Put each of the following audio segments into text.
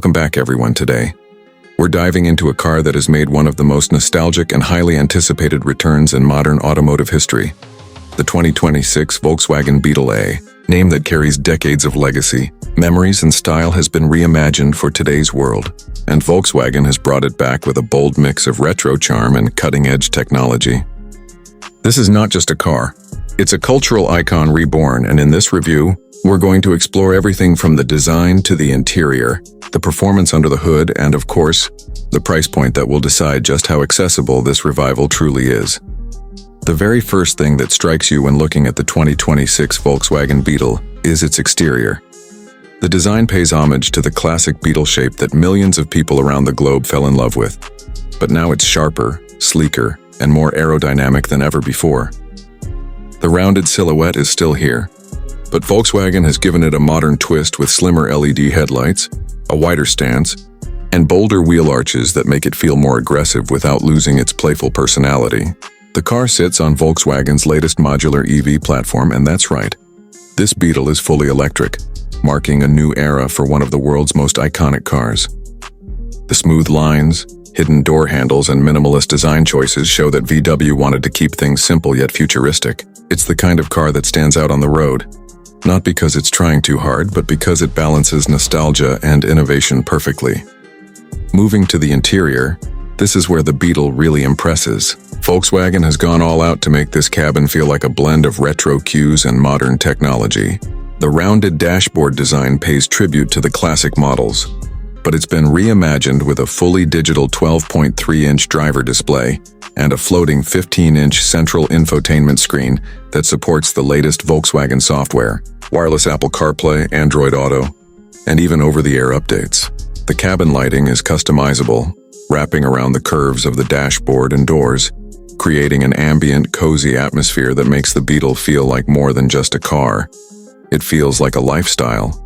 Welcome back everyone. Today, we're diving into a car that has made one of the most nostalgic and highly anticipated returns in modern automotive history. The 2026 Volkswagen Beetle, a name that carries decades of legacy, memories and style, has been reimagined for today's world, and Volkswagen has brought it back with a bold mix of retro charm and cutting-edge technology. This is not just a car, it's a cultural icon reborn, and in this review, we're going to explore everything from the design to the interior, the performance under the hood, and of course, the price point that will decide just how accessible this revival truly is. The very first thing that strikes you when looking at the 2026 Volkswagen Beetle is its exterior. The design pays homage to the classic Beetle shape that millions of people around the globe fell in love with, but now it's sharper, sleeker, and more aerodynamic than ever before. The rounded silhouette is still here, but Volkswagen has given it a modern twist with slimmer LED headlights, a wider stance, and bolder wheel arches that make it feel more aggressive without losing its playful personality. The car sits on Volkswagen's latest modular EV platform, and that's right, this Beetle is fully electric, marking a new era for one of the world's most iconic cars. The smooth lines, hidden door handles, and minimalist design choices show that VW wanted to keep things simple yet futuristic. It's the kind of car that stands out on the road, not because it's trying too hard, but because it balances nostalgia and innovation perfectly. Moving to the interior, this is where the Beetle really impresses. Volkswagen has gone all out to make this cabin feel like a blend of retro cues and modern technology. The rounded dashboard design pays tribute to the classic models, but it's been reimagined with a fully digital 12.3-inch driver display and a floating 15-inch central infotainment screen that supports the latest Volkswagen software, wireless Apple CarPlay, Android Auto, and even over-the-air updates. The cabin lighting is customizable, wrapping around the curves of the dashboard and doors, creating an ambient, cozy atmosphere that makes the Beetle feel like more than just a car. It feels like a lifestyle.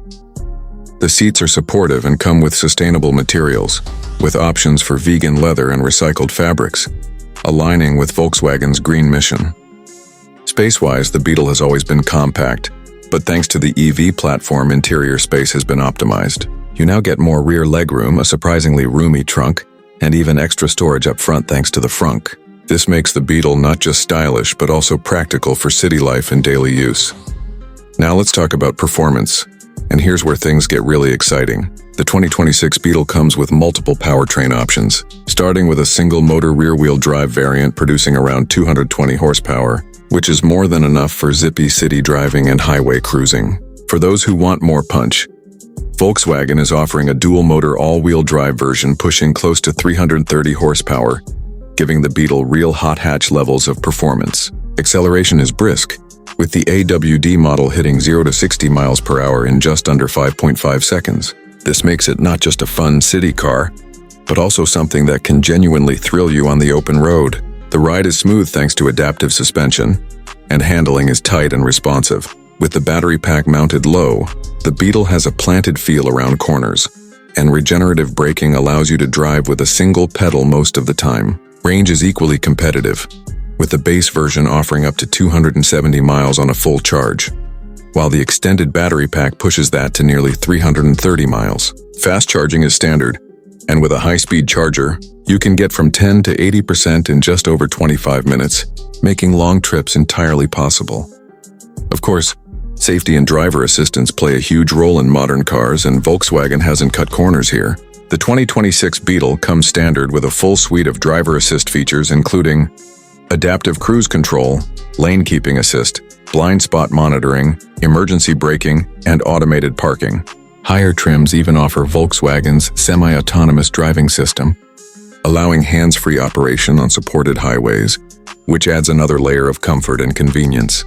The seats are supportive and come with sustainable materials, with options for vegan leather and recycled fabrics, aligning with Volkswagen's green mission. Space-wise, the Beetle has always been compact, but thanks to the EV platform, interior space has been optimized. You now get more rear legroom, a surprisingly roomy trunk, and even extra storage up front thanks to the frunk. This makes the Beetle not just stylish, but also practical for city life and daily use. Now let's talk about performance, and here's where things get really exciting. The 2026 Beetle comes with multiple powertrain options, starting with a single-motor rear-wheel drive variant producing around 220 horsepower, which is more than enough for zippy city driving and highway cruising. For those who want more punch, Volkswagen is offering a dual-motor all-wheel drive version pushing close to 330 horsepower, giving the Beetle real hot hatch levels of performance. Acceleration is brisk, with the AWD model hitting 0 to 60 miles per hour in just under 5.5 seconds. This makes it not just a fun city car, but also something that can genuinely thrill you on the open road. The ride is smooth thanks to adaptive suspension, and handling is tight and responsive. With the battery pack mounted low, the Beetle has a planted feel around corners, and regenerative braking allows you to drive with a single pedal most of the time. Range is equally competitive, with the base version offering up to 270 miles on a full charge, while the extended battery pack pushes that to nearly 330 miles. Fast charging is standard, and with a high-speed charger, you can get from 10 to 80% in just over 25 minutes, making long trips entirely possible. Of course, safety and driver assistance play a huge role in modern cars, and Volkswagen hasn't cut corners here. The 2026 Beetle comes standard with a full suite of driver assist features, including adaptive cruise control, lane keeping assist, blind spot monitoring, emergency braking, and automated parking. Higher trims even offer Volkswagen's semi-autonomous driving system, allowing hands-free operation on supported highways, which adds another layer of comfort and convenience.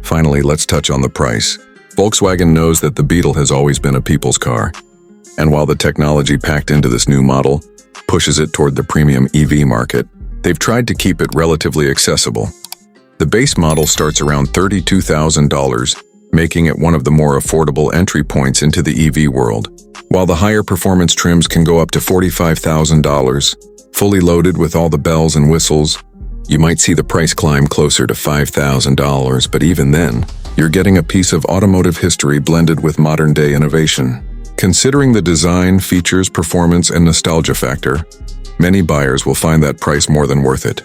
Finally, let's touch on the price. Volkswagen knows that the Beetle has always been a people's car, and while the technology packed into this new model pushes it toward the premium EV market, they've tried to keep it relatively accessible. The base model starts around $32,000, making it one of the more affordable entry points into the EV world, while the higher performance trims can go up to $45,000. Fully loaded with all the bells and whistles, you might see the price climb closer to $5,000, but even then, you're getting a piece of automotive history blended with modern-day innovation. Considering the design, features, performance, and nostalgia factor, many buyers will find that price more than worth it.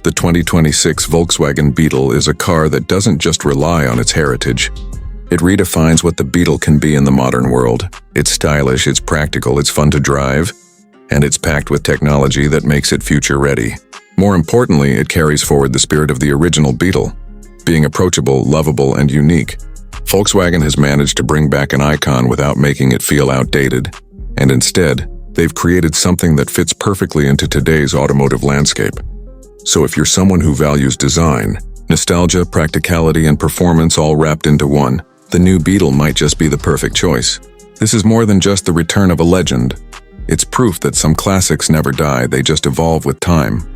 The 2026 Volkswagen Beetle is a car that doesn't just rely on its heritage. It redefines what the Beetle can be in the modern world. It's stylish, it's practical, it's fun to drive, and it's packed with technology that makes it future-ready. More importantly, it carries forward the spirit of the original Beetle, being approachable, lovable, and unique. Volkswagen has managed to bring back an icon without making it feel outdated, and instead, they've created something that fits perfectly into today's automotive landscape. So if you're someone who values design, nostalgia, practicality, and performance all wrapped into one, the new Beetle might just be the perfect choice. This is more than just the return of a legend. It's proof that some classics never die, they just evolve with time.